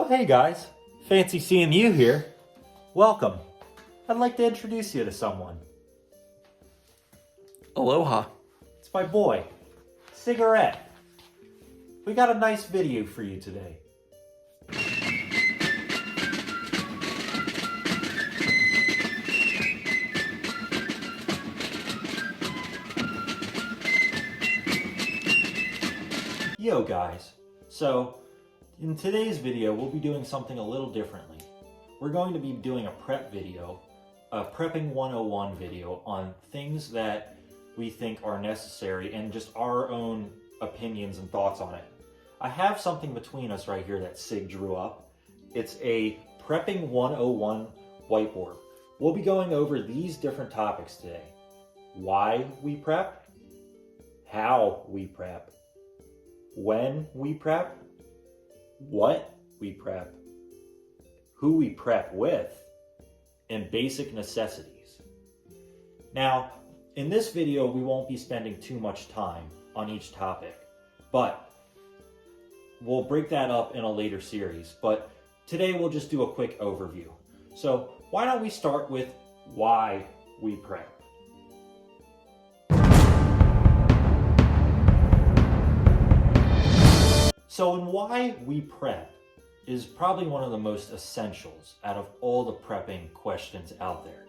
Oh, hey guys. Fancy seeing you here. Welcome. I'd like to introduce you to someone. Aloha. It's my boy, Cigarette. We got a nice video for you today. Yo guys, so in today's video we'll be doing something a little differently. We're going to be doing a prep video, a prepping 101 video on things that we think are necessary and just our own opinions and thoughts on it. I have something between us right here that Sig drew up. It's a prepping 101 whiteboard. We'll be going over these different topics today. Why we prep, how we prep, when we prep, what we prep, who we prep with, and basic necessities. Now, in this video, we won't be spending too much time on each topic, but we'll break that up in a later series. But today we'll just do a quick overview. So why don't we start with why we prep? So in why we prep is probably one of the most essentials out of all the prepping questions out there.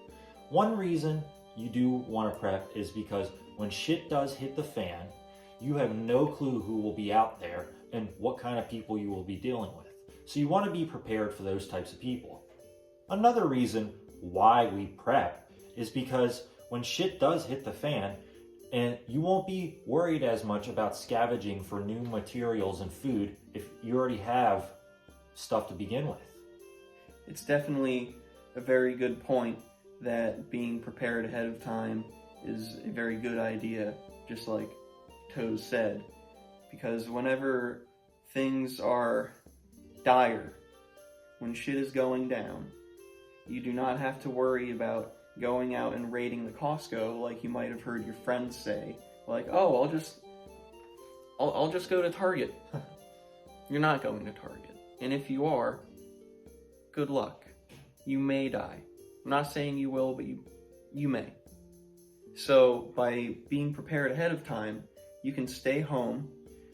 One reason you do want to prep is because when shit does hit the fan, you have no clue who will be out there and what kind of people you will be dealing with. So you want to be prepared for those types of people. Another reason why we prep is because when shit does hit the fan, and you won't be worried as much about scavenging for new materials and food if you already have stuff to begin with. It's definitely a very good point that being prepared ahead of time is a very good idea, just like Toes said, because whenever things are dire, when shit is going down, you do not have to worry about going out and raiding the Costco like you might have heard your friends say, like, oh, I'll just go to Target. You're not going to Target. And if you are, good luck. You may die. I'm not saying you will, but you may. So by being prepared ahead of time, you can stay home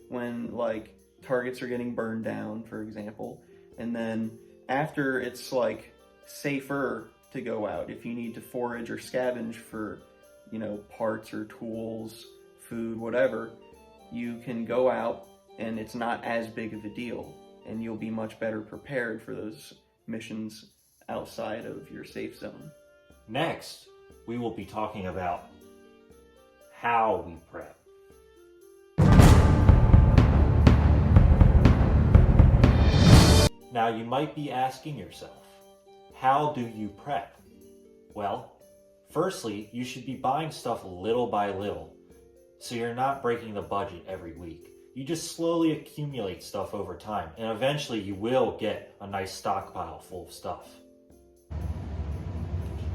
when like Targets are getting burned down, for example, and then after it's like safer to go out, if you need to forage or scavenge for, parts or tools, food, whatever, you can go out and it's not as big of a deal, and you'll be much better prepared for those missions outside of your safe zone. Next, we will be talking about how we prep. Now you might be asking yourself, how do you prep? Well, firstly, you should be buying stuff little by little, so you're not breaking the budget every week. You just slowly accumulate stuff over time, and eventually you will get a nice stockpile full of stuff.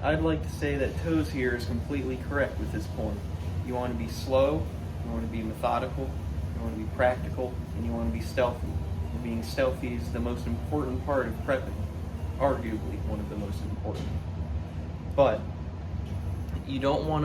I'd like to say that Toes here is completely correct with this point. You want to be slow, you want to be methodical, you want to be practical, and you want to be stealthy. And being stealthy is the most important part of prepping. Arguably one of the most important. But you don't want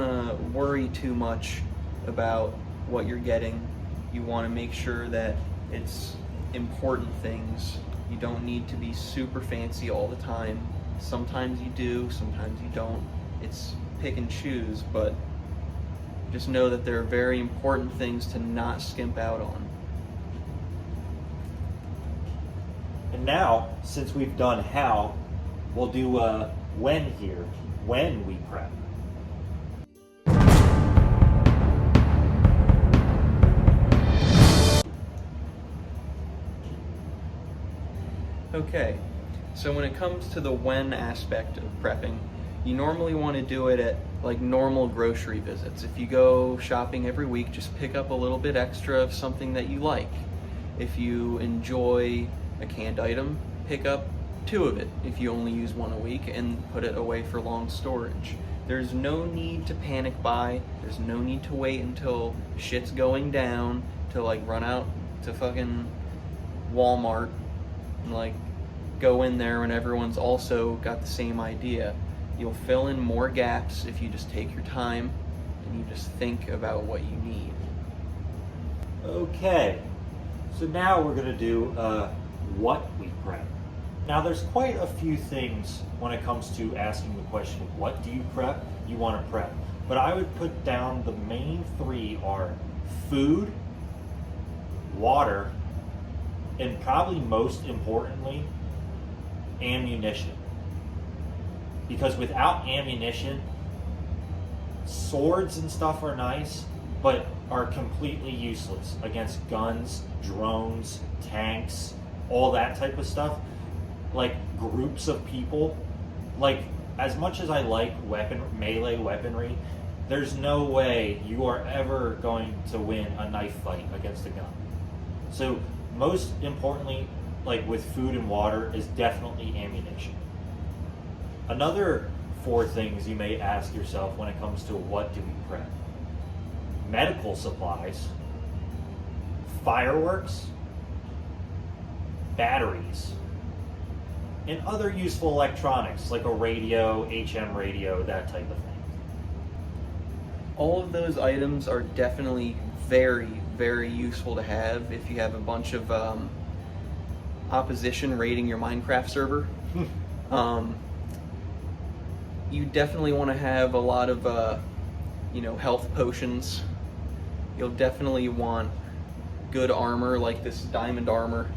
to worry too much about what you're getting. You want to make sure that it's important things. You don't need to be super fancy all the time. Sometimes you do, sometimes you don't. It's pick and choose, but just know that there are very important things to not skimp out on. And now, since we've done how, we'll do when here, when we prep. Okay, so when it comes to the when aspect of prepping, you normally want to do it at like normal grocery visits. If you go shopping every week, just pick up a little bit extra of something that you like. If you enjoy a canned item, pick up 2 of it if you only use 1 a week and put it away for long storage. There's no need to panic buy. There's no need to wait until shit's going down to like run out to fucking Walmart and like go in there when everyone's also got the same idea. You'll fill in more gaps if you just take your time and you just think about what you need. Okay, so now we're gonna do what we prep. Now there's quite a few things when it comes to asking the question, what do you prep? You want to prep. But I would put down the main three are food, water, and probably most importantly, ammunition. Because without ammunition, swords and stuff are nice, but are completely useless against guns, drones, tanks, all that type of stuff. Like groups of people, like as much as I like melee weaponry, there's no way you are ever going to win a knife fight against a gun. So most importantly, like with food and water, is definitely ammunition. Another four things you may ask yourself when it comes to what do we prep: medical supplies, fireworks, batteries, and other useful electronics like a radio, HM radio, that type of thing. All of those items are definitely very, very useful to have if you have a bunch of opposition raiding your Minecraft server. You definitely want to have a lot of health potions. You'll definitely want good armor like this diamond armor,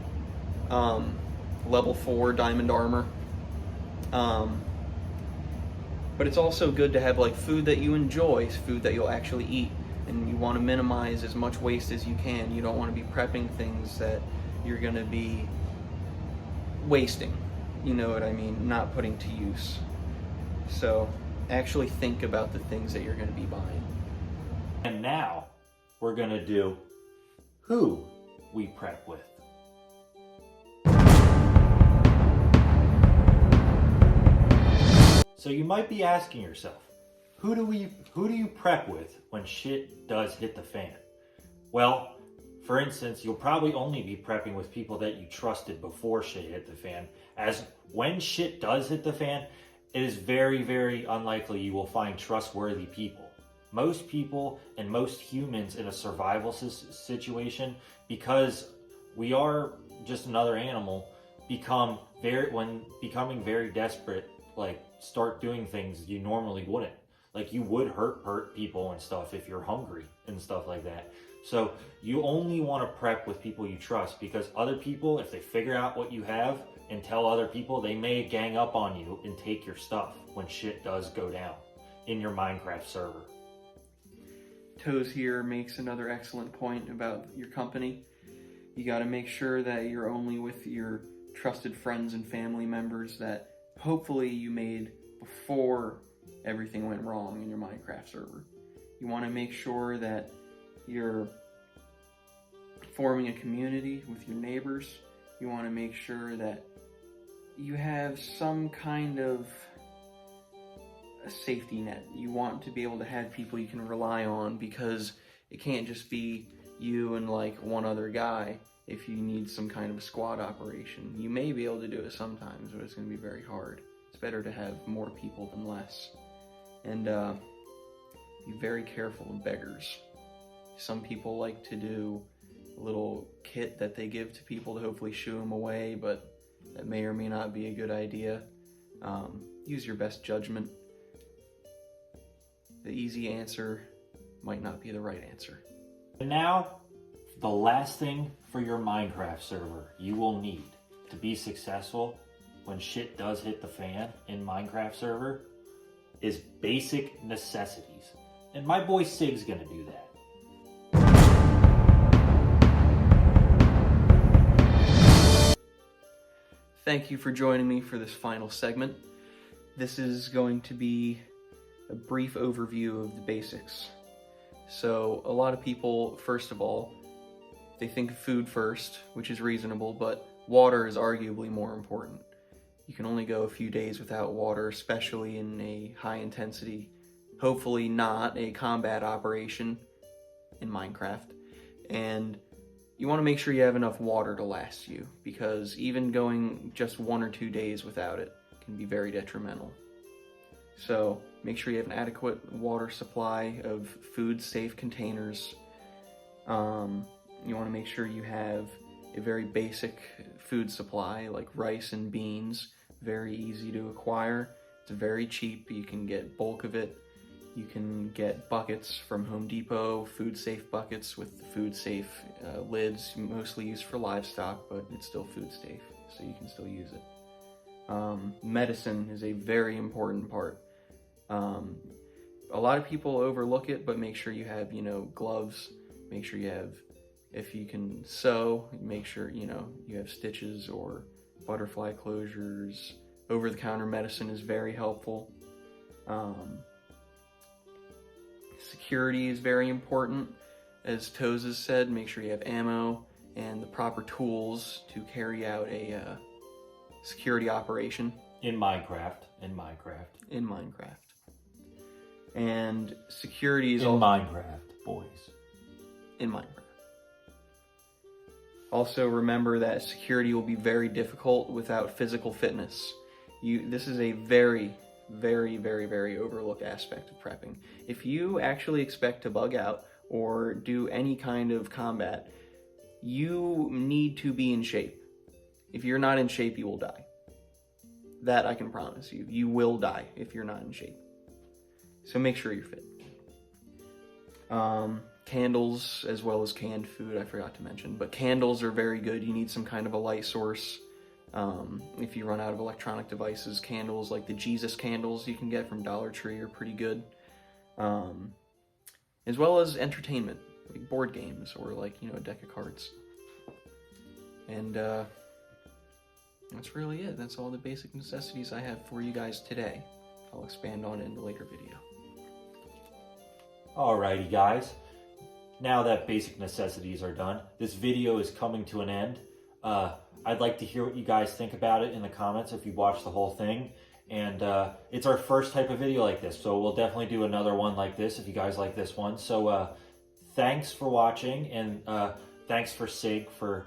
level 4 diamond armor. But it's also good to have like food that you enjoy, food that you'll actually eat, and you want to minimize as much waste as you can. You don't want to be prepping things that you're going to be wasting, you know what I mean, not putting to use. So actually think about the things that you're going to be buying. And now we're going to do who we prep with. So you might be asking yourself, who do you prep with when shit does hit the fan? Well, for instance, you'll probably only be prepping with people that you trusted before shit hit the fan, as when shit does hit the fan, it is very, very unlikely you will find trustworthy people. Most people and most humans in a survival situation, because we are just another animal, when becoming very desperate, like start doing things you normally wouldn't. Like you would hurt people and stuff if you're hungry and stuff like that. So you only want to prep with people you trust, because other people, if they figure out what you have and tell other people, they may gang up on you and take your stuff when shit does go down in your Minecraft server. Toes here makes another excellent point about your company. You got to make sure that you're only with your trusted friends and family members that hopefully you made before everything went wrong in your Minecraft server. You want to make sure that you're forming a community with your neighbors. You want to make sure that you have some kind of a safety net. You want to be able to have people you can rely on, because it can't just be you and like one other guy. If you need some kind of a squad operation, you may be able to do it sometimes, but it's going to be very hard. It's better to have more people than less. And be very careful of beggars. Some people like to do a little kit that they give to people to hopefully shoo them away, but that may or may not be a good idea. Use your best judgment. The easy answer might not be the right answer. And now, the last thing for your Minecraft server you will need to be successful when shit does hit the fan in Minecraft server is basic necessities. And my boy Cigs gonna do that. Thank you for joining me for this final segment. This is going to be a brief overview of the basics. So a lot of people, first of all, they think of food first, which is reasonable, but water is arguably more important. You can only go a few days without water, especially in a high intensity, hopefully not a combat operation in Minecraft. And you want to make sure you have enough water to last you, because even going just 1 or 2 days without it can be very detrimental. So make sure you have an adequate water supply of food-safe containers. You want to make sure you have a very basic food supply like rice and beans, very easy to acquire. It's very cheap. You can get bulk of it. You can get buckets from Home Depot, food-safe buckets with the food-safe lids, mostly used for livestock, but it's still food-safe, so you can still use it. Medicine is a very important part. A lot of people overlook it, but make sure you have, gloves. Make sure you have, if you can sew, make sure, you have stitches or butterfly closures. Over-the-counter medicine is very helpful. Security is very important. As Toes has said, make sure you have ammo and the proper tools to carry out a security operation. In Minecraft. And security is in Minecraft, boys. In Minecraft. Also remember that security will be very difficult without physical fitness. This is a very, very, very, very overlooked aspect of prepping. If you actually expect to bug out or do any kind of combat, you need to be in shape. If you're not in shape, you will die. That I can promise you. You will die if you're not in shape. So make sure you're fit. Candles as well as canned food, I forgot to mention. But candles are very good. You need some kind of a light source. If you run out of electronic devices, candles like the Jesus candles you can get from Dollar Tree are pretty good. As well as entertainment, like board games or like, a deck of cards. And that's really it. That's all the basic necessities I have for you guys today. I'll expand on it in a later video. Alrighty guys, now that basic necessities are done, this video is coming to an end. I'd like to hear what you guys think about it in the comments if you watched the whole thing. And it's our first type of video like this, so we'll definitely do another one like this if you guys like this one. So thanks for watching, and thanks for Sig for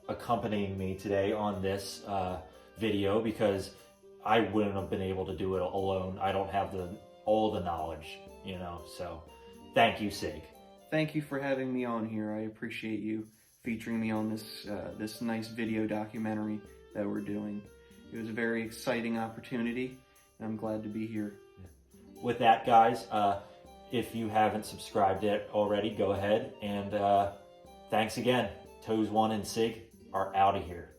accompanying me today on this video, because I wouldn't have been able to do it alone. I don't have all the knowledge, so thank you, Sig. Thank you for having me on here. I appreciate you featuring me on this nice video documentary that we're doing. It was a very exciting opportunity, and I'm glad to be here. With that, guys, if you haven't subscribed yet already, go ahead, and thanks again. Toes1 and Sig are out of here.